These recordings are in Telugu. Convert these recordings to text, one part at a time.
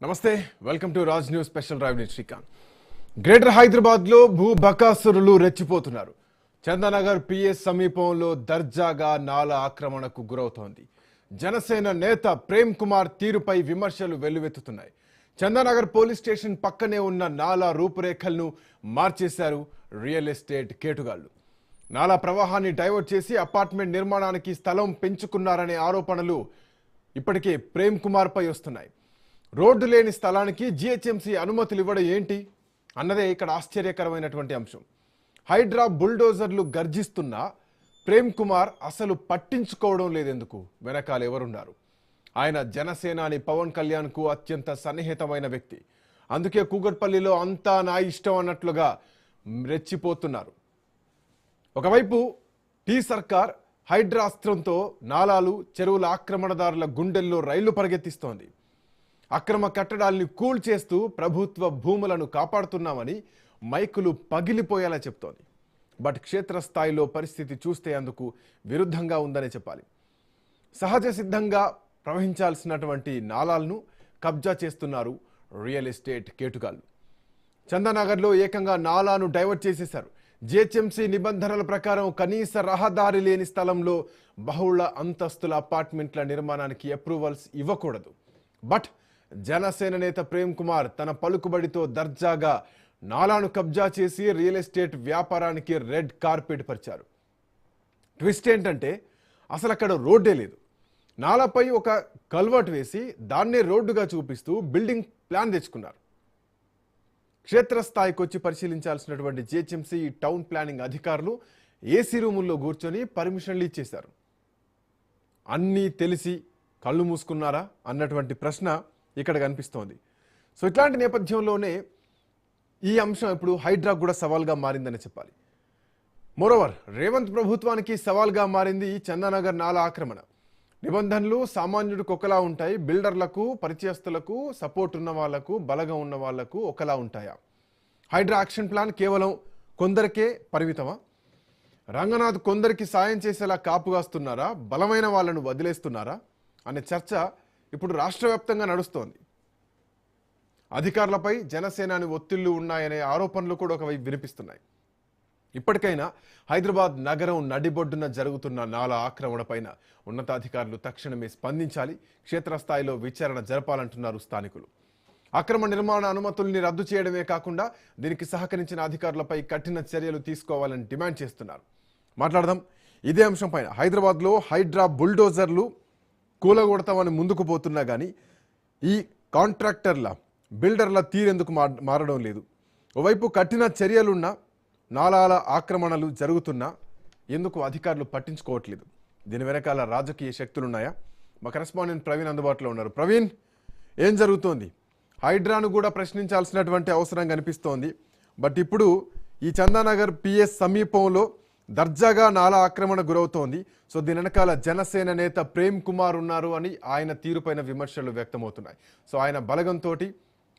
నమస్తే welcome to Raj news special drive with Srikanth. Greater హైదరాబాద్లో భూ బకాసురులు రెచ్చిపోతున్నారు. చందానగర్ పిఎస్ సమీపంలో దర్జాగా నాలా ఆక్రమణకు గురవుతోంది. జనసేన నేత ప్రేమ్ కుమార్ తీరుపై విమర్శలు వెల్లువెత్తుతున్నాయి. చందానగర్ పోలీస్ స్టేషన్ పక్కనే ఉన్న నాలా రూపురేఖలను మార్చేశారు రియల్ ఎస్టేట్ కేటుగాళ్లు. నాలా ప్రవాహాన్ని డైవర్ట్ చేసి అపార్ట్మెంట్ నిర్మాణానికి స్థలం పెంచుకున్నారనే ఆరోపణలు ఇప్పటికే ప్రేమ్ కుమార్ పై వస్తున్నాయి. రోడ్డు లేని స్థలానికి జిహెచ్ఎంసీ అనుమతులు ఇవ్వడం ఏంటి అన్నదే ఇక్కడ ఆశ్చర్యకరమైనటువంటి అంశం. హైడ్రా బుల్డోజర్లు గర్జిస్తున్నా ప్రేమ్ కుమార్ అసలు పట్టించుకోవడం లేదెందుకు? వెనకాల ఎవరున్నారు? ఆయన జనసేనాని పవన్ కళ్యాణ్కు అత్యంత సన్నిహితమైన వ్యక్తి. అందుకే కూకట్పల్లిలో అంతా నా ఇష్టం అన్నట్లుగా రెచ్చిపోతున్నారు. ఒకవైపు టీ సర్కార్ హైడ్రా అస్త్రంతో నాలాలు, చెరువుల ఆక్రమణదారుల గుండెల్లో రైళ్లు పరిగెత్తిస్తోంది. అక్రమ కట్టడాల్ని కూల్ చేస్తూ ప్రభుత్వ భూములను కాపాడుతున్నామని మైకులు పగిలిపోయేలా చెప్తోంది. బట్ క్షేత్రస్థాయిలో పరిస్థితి చూస్తే అందుకు విరుద్ధంగా ఉందనే చెప్పాలి. సహజ సిద్ధంగా ప్రవహించాల్సినటువంటి నాలాలను కబ్జా చేస్తున్నారు రియల్ ఎస్టేట్ కేటుగాళ్లు. చందానగర్లో ఏకంగా నాలాను డైవర్ట్ చేసేశారు. జిహెచ్ఎంసీ నిబంధనల ప్రకారం కనీస రహదారి లేని స్థలంలో బహుళ అంతస్తుల అపార్ట్మెంట్ల నిర్మాణానికి అప్రూవల్స్ ఇవ్వకూడదు. బట్ జనసేన నేత ప్రేమ్ కుమార్ తన పలుకుబడితో దర్జాగా నాలాను కబ్జా చేసి రియల్ ఎస్టేట్ వ్యాపారానికి రెడ్ కార్పెట్ పరిచారు. ట్విస్ట్ ఏంటంటే అసలు అక్కడ రోడ్డే లేదు. నాలాపై ఒక కల్వర్ట్ వేసి దాన్నే రోడ్డుగా చూపిస్తూ బిల్డింగ్ ప్లాన్ తెచ్చుకున్నారు. క్షేత్రస్థాయికి వచ్చి పరిశీలించాల్సినటువంటి జిహెచ్ఎంసీ టౌన్ ప్లానింగ్ అధికారులు ఏసీ రూముల్లో కూర్చొని పర్మిషన్లు ఇచ్చేశారు. అన్నీ తెలిసి కళ్ళు మూసుకున్నారా అన్నటువంటి ప్రశ్న ఇక్కడ కనిపిస్తోంది. సో ఇట్లాంటి నేపథ్యంలోనే ఈ అంశం ఇప్పుడు హైడ్రా కూడా సవాల్గా మారిందని చెప్పాలి. మోరోవర్ రేవంత్ ప్రభుత్వానికి సవాల్గా మారింది ఈ చందానగర్ నాలా ఆక్రమణ. నిబంధనలు సామాన్యుడికి ఒకలా ఉంటాయి, బిల్డర్లకు, పరిచయస్తులకు, సపోర్ట్ ఉన్న వాళ్లకు, బలగం ఉన్న వాళ్లకు ఒకలా ఉంటాయా? హైడ్రా యాక్షన్ ప్లాన్ కేవలం కొందరికే పరిమితమా? రంగనాథ్ కొందరికి సాయం చేసేలా కాపుగాస్తున్నారా, బలమైన వాళ్లను వదిలేస్తున్నారా అనే చర్చ ఇప్పుడు రాష్ట్ర వ్యాప్తంగా నడుస్తోంది. అధికారులపై జనసేనాని ఒత్తిళ్లు ఉన్నాయనే ఆరోపణలు కూడా ఒకవైపు వినిపిస్తున్నాయి. ఇప్పటికైనా హైదరాబాద్ నగరం నడిబొడ్డున జరుగుతున్న నాలా ఆక్రమణ పైన ఉన్నతాధికారులు తక్షణమే స్పందించాలి, క్షేత్రస్థాయిలో విచారణ జరపాలంటున్నారు స్థానికులు. అక్రమ నిర్మాణ అనుమతుల్ని రద్దు చేయడమే కాకుండా దీనికి సహకరించిన అధికారులపై కఠిన చర్యలు తీసుకోవాలని డిమాండ్ చేస్తున్నారు. మాట్లాడదాం ఇదే అంశం పైన. హైదరాబాద్లో హైడ్రా బుల్డోజర్లు కూలగొడతామని ముందుకు పోతున్నా కానీ ఈ కాంట్రాక్టర్ల, బిల్డర్ల తీరెందుకు మారడం లేదు? ఓవైపు కఠిన చర్యలున్నా నాలాల ఆక్రమణలు జరుగుతున్నా ఎందుకు అధికారులు పట్టించుకోవట్లేదు? దీని వెనకాల రాజకీయ శక్తులున్నాయా? మా కరెస్పాండెంట్ ప్రవీణ్ అందుబాటులో ఉన్నారు. ప్రవీణ్, ఏం జరుగుతోంది? హైడ్రాను కూడా ప్రశ్నించాల్సినటువంటి అవసరం కనిపిస్తోంది. బట్ ఇప్పుడు ఈ చందానగర్ పిఎస్ సమీపంలో దర్జాగా నాలా ఆక్రమణ గురవుతోంది. సో దీని వెనకాల జనసేన నేత ప్రేమ్ కుమార్ ఉన్నారు అని ఆయన తీరుపైన విమర్శలు వ్యక్తమవుతున్నాయి. సో ఆయన బలగంతో,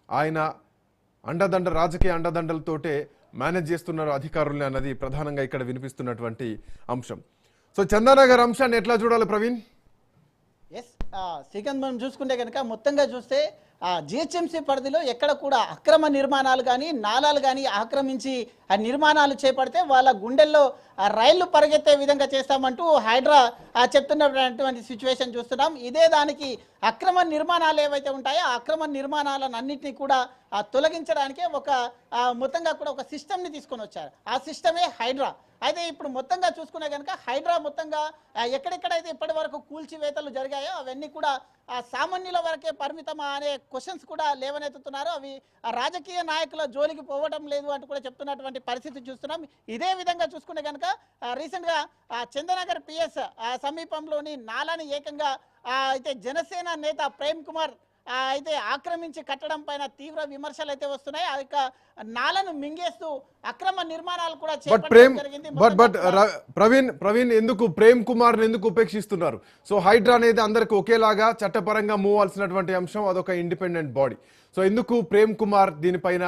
ఆయన రాజకీయ అండదండలతోటే మేనేజ్ చేస్తున్నారు అధికారులు అన్నది ప్రధానంగా ఇక్కడ వినిపిస్తున్నటువంటి అంశం. సో చందానగర్ అంశాన్ని ఎట్లా చూడాలి ప్రవీణ్? శ్రీకాంత్, మనం చూసుకుంటే కనుక మొత్తంగా చూస్తే జిహెచ్ఎంసీ పరిధిలో ఎక్కడ కూడా అక్రమ నిర్మాణాలు కానీ, నాలాలు కానీ ఆక్రమించి ఆ నిర్మాణాలు చేపడితే వాళ్ళ గుండెల్లో రైళ్లు పరిగెత్తే విధంగా చేస్తామంటూ హైడ్రా చెప్తున్నటువంటి సిచ్యువేషన్ చూస్తున్నాం. ఇదే దానికి అక్రమ నిర్మాణాలు ఏవైతే ఉంటాయో ఆ అక్రమ నిర్మాణాలను అన్నింటినీ కూడా తొలగించడానికే ఒక మొత్తంగా కూడా ఒక సిస్టమ్ని తీసుకొని వచ్చారు. ఆ సిస్టమే హైడ్రా. అయితే ఇప్పుడు మొత్తంగా చూసుకునే కనుక హైడ్రా మొత్తంగా ఎక్కడెక్కడైతే ఇప్పటి వరకు కూల్చివేతలు జరిగాయో అవన్నీ కూడా సామాన్యుల వరకే పరిమితమా అనే క్వశ్చన్స్ కూడా లేవనెత్తుతున్నారు. అవి రాజకీయ నాయకుల జోలికి పోవడం లేదు అంటూ కూడా చెప్తున్నటువంటి పరిస్థితి చూస్తున్నాం. ఇదే విధంగా చూసుకుంటే కనుక రీసెంట్గా చందానగర్ పిఎస్ సమీపంలోని నాలాని ఏకంగా అయితే జనసేన నేత ప్రేమ్ కుమార్ అయితే ఆక్రమించి కట్టడం పైన తీవ్ర విమర్శలు అయితే వస్తున్నాయి. ఆ యొక్క నాలను మింగేస్తూ అక్రమ నిర్మాణాలు కూడా జరిగింది. ప్రవీణ్ ఎందుకు ప్రేమ్ కుమార్ ఎందుకు ఉపేక్షిస్తున్నారు? సో హైడ్రా అనేది అందరికి ఒకేలాగా చట్టపరంగా మూవ్ అవ్వాల్సినటువంటి అంశం, అదొక ఇండిపెండెంట్ బాడీ. సో ఎందుకు ప్రేమ్ కుమార్ దీనిపైన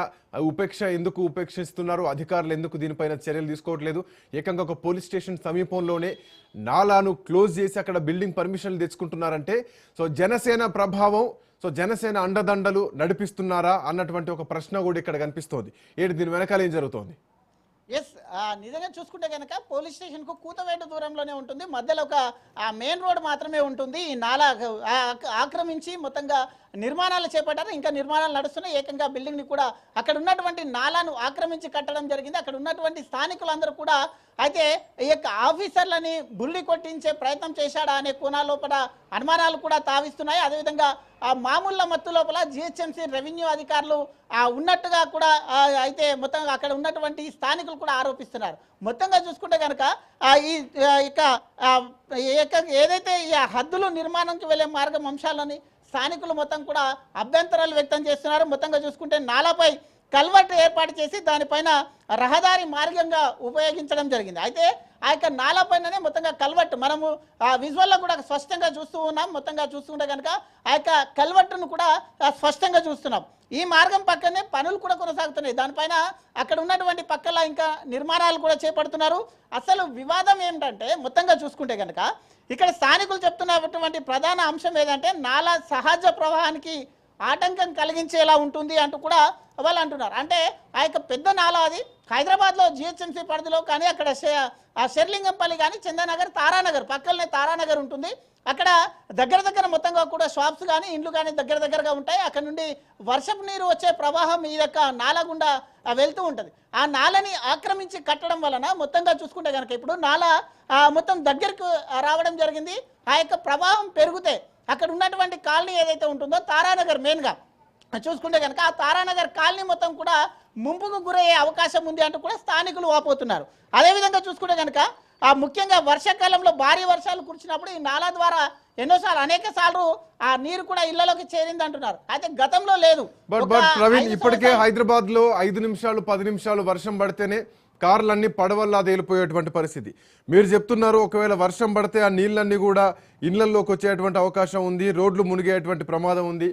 ఎందుకు ఉపేక్షిస్తున్నారు? అధికారులు ఎందుకు దీనిపైన చర్యలు తీసుకోవట్లేదు? ఏకంగా ఒక పోలీస్ స్టేషన్ సమీపంలోనే నాలాను క్లోజ్ చేసి అక్కడ బిల్డింగ్ పర్మిషన్లు తెచ్చుకుంటున్నారంటే సో జనసేన ప్రభావం సో జనసేన అండదండలు నడిపిస్తున్నారా అన్నటువంటి ఒక ప్రశ్న కూడా ఇక్కడ కనిపిస్తోంది. ఏంటి దీని వెనకాల ఏం జరుగుతోంది? ఎస్, నిజంగా చూసుకుంటే కనుక పోలీస్ స్టేషన్కు కూతవేటు దూరంలోనే ఉంటుంది. మధ్యలో ఒక మెయిన్ రోడ్ మాత్రమే ఉంటుంది. ఈ నాలా ఆక్రమించి మొత్తంగా నిర్మాణాలు చేపట్టారు. ఇంకా నిర్మాణాలు నడుస్తున్నాయి. ఏకంగా బిల్డింగ్ని కూడా అక్కడ ఉన్నటువంటి నాలాను ఆక్రమించి కట్టడం జరిగింది. అక్కడ ఉన్నటువంటి స్థానికులందరూ కూడా అయితే ఈ యొక్క ఆఫీసర్లని బుల్లి కొట్టించే ప్రయత్నం చేశాడా అనే కోణాల లోపల అనుమానాలు కూడా తావిస్తున్నాయి. అదేవిధంగా ఆ మామూళ్ళ మత్తు లోపల జిహెచ్ఎంసీ రెవెన్యూ అధికారులు ఉన్నట్టుగా కూడా అయితే మొత్తంగా అక్కడ ఉన్నటువంటి స్థానికులు కూడా ఆరోపిస్తున్నారు. మొత్తంగా చూసుకుంటే కనుక ఏదైతే ఈ హద్దులు నిర్మాణంకి వెళ్ళే మార్గం అంశాలని స్థానికులు మొత్తం కూడా అభ్యంతరాలు వ్యక్తం చేస్తున్నారు. మొత్తంగా చూసుకుంటే నాలాపై కల్వర్ట్ ఏర్పాటు చేసి దానిపైన రహదారి మార్గంగా ఉపయోగించడం జరిగింది. అయితే ఆ యొక్క నాలా పైననే మొత్తంగా కల్వర్ట్ మనము విజువల్లో కూడా స్పష్టంగా చూస్తూ ఉన్నాం. మొత్తంగా చూస్తుంటే కనుక ఆ యొక్క కల్వర్ట్ను కూడా స్పష్టంగా చూస్తున్నాం. ఈ మార్గం పక్కనే పనులు కూడా కొనసాగుతున్నాయి. దానిపైన అక్కడ ఉన్నటువంటి పక్కల ఇంకా నిర్మాణాలు కూడా చేపడుతున్నారు. అసలు వివాదం ఏమిటంటే మొత్తంగా చూసుకుంటే కనుక ఇక్కడ స్థానికులు చెప్తున్నటువంటి ప్రధాన అంశం ఏదంటే నాలా సహజ ప్రవాహానికి ఆటంకం కలిగించేలా ఉంటుంది అంటూ కూడా వాళ్ళు అంటున్నారు. అంటే ఆ యొక్క పెద్ద నాలా అది హైదరాబాద్లో జిహెచ్ఎంసీ పరిధిలో కానీ అక్కడ షెర్లింగంపల్లి కానీ చందానగర్ తారానగర్ పక్కనే తారానగర్ ఉంటుంది. అక్కడ దగ్గర మొత్తంగా కూడా షాప్స్ కానీ ఇండ్లు కానీ దగ్గరగా ఉంటాయి. అక్కడ నుండి వర్షపు నీరు వచ్చే ప్రవాహం ఈ యొక్క నాలా గుండా వెళ్తూ ఉంటుంది. ఆ నాలని ఆక్రమించి కట్టడం వలన మొత్తంగా చూసుకుంటే కనుక ఇప్పుడు నాలా మొత్తం దగ్గరకు రావడం జరిగింది. ఆ యొక్క ప్రవాహం పెరిగితే అక్కడ ఉన్నటువంటి కాలనీ ఏదైతే ఉంటుందో తారానగర్ మెయిన్గా చూసుకుంటే కనుక ఆ తారానగర్ కాలనీ మొత్తం కూడా ముంపుకు గురయ్యే అవకాశం ఉంది అంటూ కూడా స్థానికులు వాపోతున్నారు. అదేవిధంగా చూసుకుంటే కనుక ముఖ్యంగా వర్షాకాలంలో భారీ వర్షాలు కురిచినప్పుడు ఈ నాలా ద్వారా అనేక సార్లు ఆ నీరు కూడా ఇళ్లలోకి చేరింది అంటున్నారు. అయితే గతంలో లేదు. ప్రవీణ్, ఇప్పటికే హైదరాబాద్ లో 5 నిమిషాలు 10 నిమిషాలు వర్షం పడితేనే కార్లన్నీ పడవల్లా తేలిపోయేటువంటి పరిస్థితి. మీరు చెప్తున్నారు ఒకవేళ వర్షం పడితే ఆ నీళ్ళన్నీ కూడా ఇళ్లలోకి వచ్చేటువంటి అవకాశం ఉంది, రోడ్లు మునిగేటువంటి ప్రమాదం ఉంది.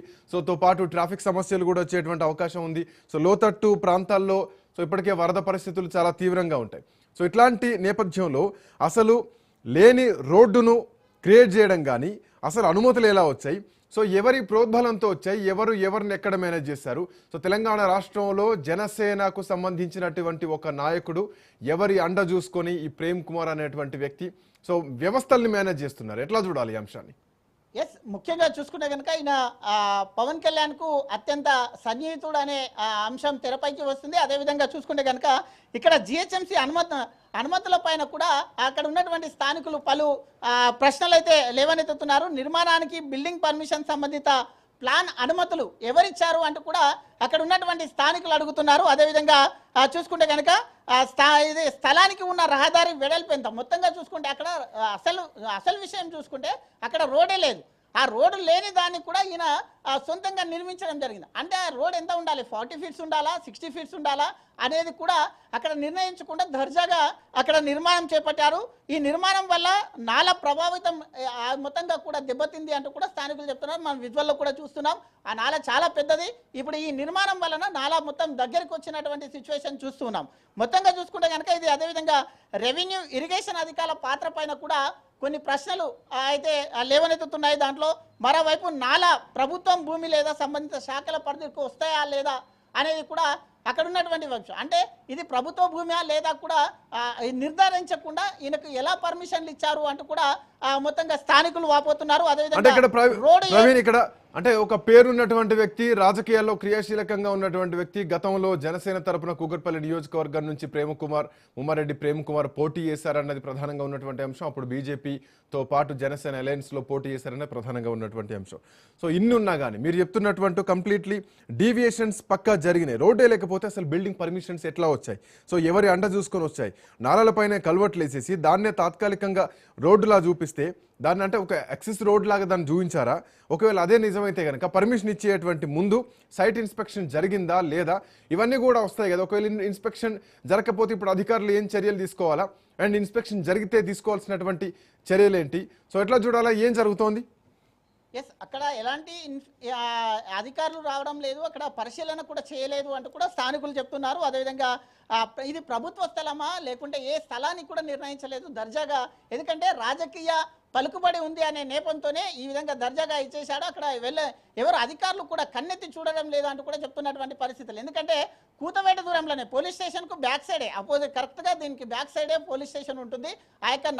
తో పాటు ట్రాఫిక్ సమస్యలు కూడా వచ్చేటువంటి అవకాశం ఉంది. లోతట్టు ప్రాంతాల్లో ఇప్పటికే వరద పరిస్థితులు చాలా తీవ్రంగా ఉంటాయి. ఇట్లాంటి నేపథ్యంలో అసలు లేని రోడ్డును క్రియేట్ చేయడం కానీ అసలు అనుమతులు ఎలా వచ్చాయి? ఎవరి ప్రోద్బలంతో వచ్చాయి? ఎవరిని ఎక్కడ మేనేజ్ చేశారు? తెలంగాణ రాష్ట్రంలో జనసేనకు సంబంధించినటువంటి ఒక నాయకుడు ఎవరి అండ చూసుకొని ఈ ప్రేమ్ కుమార్ అనేటువంటి వ్యక్తి వ్యవస్థల్ని మేనేజ్ చేస్తున్నారు. ఎట్లా చూడాలి ఈ అంశాన్ని? ఎస్, ముఖ్యంగా చూసుకుంటే కనుక ఈయన పవన్ కళ్యాణ్కు అత్యంత సన్నిహితుడు అనే అంశం తెరపైకి వస్తుంది. అదేవిధంగా చూసుకుంటే కనుక ఇక్కడ జిహెచ్ఎంసీ అనుమతుల పైన కూడా అక్కడ ఉన్నటువంటి స్థానికులు పలు ప్రశ్నలు అయితే లేవనెత్తుతున్నారు. నిర్మాణానికి బిల్డింగ్ పర్మిషన్ సంబంధిత ప్లాన్ అనుమతులు ఎవరిచ్చారు అంటూ కూడా అక్కడ ఉన్నటువంటి స్థానికులు అడుగుతున్నారు. అదేవిధంగా చూసుకుంటే కనుక ఇది స్థలానికి ఉన్న రహదారి వెడల్పు ఎంత మొత్తంగా చూసుకుంటే అక్కడ అసలు విషయం చూసుకుంటే అక్కడ రోడే లేదు. ఆ రోడ్డు లేని దాన్ని కూడా ఈయన సొంతంగా నిర్మించడం జరిగింది. అంటే ఆ రోడ్ ఎంత ఉండాలి, 40 ఫీట్స్ ఉండాలా, 60 ఫీట్స్ ఉండాలా అనేది కూడా అక్కడ నిర్ణయించకుండా దర్జాగా అక్కడ నిర్మాణం చేపట్టారు. ఈ నిర్మాణం వల్ల నాలా ప్రభావితం మొత్తంగా కూడా దెబ్బతింది అంటూ కూడా స్థానికులు చెప్తున్నారు. మనం విజువల్లో కూడా చూస్తున్నాం. ఆ నాలా చాలా పెద్దది. ఇప్పుడు ఈ నిర్మాణం వలన నాలా మొత్తం దగ్గరికి వచ్చినటువంటి సిచ్యువేషన్ చూస్తున్నాం. మొత్తంగా చూసుకుంటే కనుక ఇది అదేవిధంగా రెవెన్యూ ఇరిగేషన్ అధికారుల పాత్ర పైన కూడా కొన్ని ప్రశ్నలు అయితే లేవనెత్తుతున్నాయి. దాంట్లో మరోవైపు నాలా ప్రభుత్వం భూమి లేదా సంబంధిత శాఖల పరిధికి వస్తాయా లేదా అనేది కూడా అక్కడ ఉన్నటువంటి అంశం. అంటే ఇది ప్రభుత్వ భూమి లేదా కూడా నిర్ధారించకుండా ఈయనకు ఎలా పర్మిషన్లు ఇచ్చారు అంటూ కూడా మొత్తంగా స్థానికులు వాపోతున్నారు. అదేవిధంగా అంటే ఒక పేరున్నటువంటి వ్యక్తి, రాజకీయాల్లో క్రియాశీలకంగా ఉన్నటువంటి వ్యక్తి, గతంలో జనసేన తరపున కూకట్పల్లి నియోజకవర్గం నుంచి ఉమ్మారెడ్డి ప్రేమ్ కుమార్ పోటీ చేశారన్నది ప్రధానంగా ఉన్నటువంటి అంశం. అప్పుడు బీజేపీతో పాటు జనసేన అలయన్స్ లో పోటీ చేశారన్నది ప్రధానంగా ఉన్నటువంటి అంశం. ఇన్ని ఉన్నా కానీ మీరు చెప్తున్నటువంటి కంప్లీట్లీ డీవియేషన్స్ పక్కా జరిగినాయి. రోడ్డే లేకపోతే అసలు బిల్డింగ్ పర్మిషన్స్ ఎట్లా వచ్చాయి? ఎవరి అండ చూసుకొని వచ్చాయి? నాలలపైనే కల్వర్ట్లు వేసేసి దాన్నే తాత్కాలికంగా రోడ్డులా చూపిస్తే దాన్ని అంటే ఒక యాక్సెస్ రోడ్ లాగా దాన్ని చూపించారా? ఒకవేళ అదే నిజమైతే కనుక పర్మిషన్ ఇచ్చేటువంటి ముందు సైట్ ఇన్స్పెక్షన్ జరిగిందా లేదా? ఇవన్నీ కూడా వస్తాయి కదా. ఒకవేళ ఇన్స్పెక్షన్ జరగకపోతే ఇప్పుడు అధికారులు ఏం చర్యలు తీసుకోవాలా? అండ్ ఇన్స్పెక్షన్ జరిగితే తీసుకోవాల్సినటువంటి చర్యలు ఏంటి? ఎట్లా చూడాలా? ఏం జరుగుతోంది? ఎస్, అక్కడ ఎలాంటి అధికారులు రావడం లేదు, అక్కడ పరిశీలన కూడా చేయలేదు అంటూ కూడా స్థానికులు చెప్తున్నారు. అదేవిధంగా ఇది ప్రభుత్వ స్థలమా లేకుంటే ఏ స్థలాన్ని కూడా నిర్ణయించలేదు దర్జాగా, ఎందుకంటే రాజకీయ పలుకుబడి ఉంది అనే నేపంతోనే ఈ విధంగా దర్జాగా ఇచ్చేశాడు. అక్కడ ఎవరు అధికారులు కూడా కన్నెత్తి చూడడం లేదు అంటూ కూడా చెప్తున్నటువంటి పరిస్థితులు. ఎందుకంటే కూతవేట దూరంలోనే పోలీస్ స్టేషన్కు బ్యాక్ సైడే, అపోజిట్ కరెక్ట్గా దీనికి బ్యాక్ సైడే పోలీస్ స్టేషన్ ఉంటుంది. ఆ యొక్క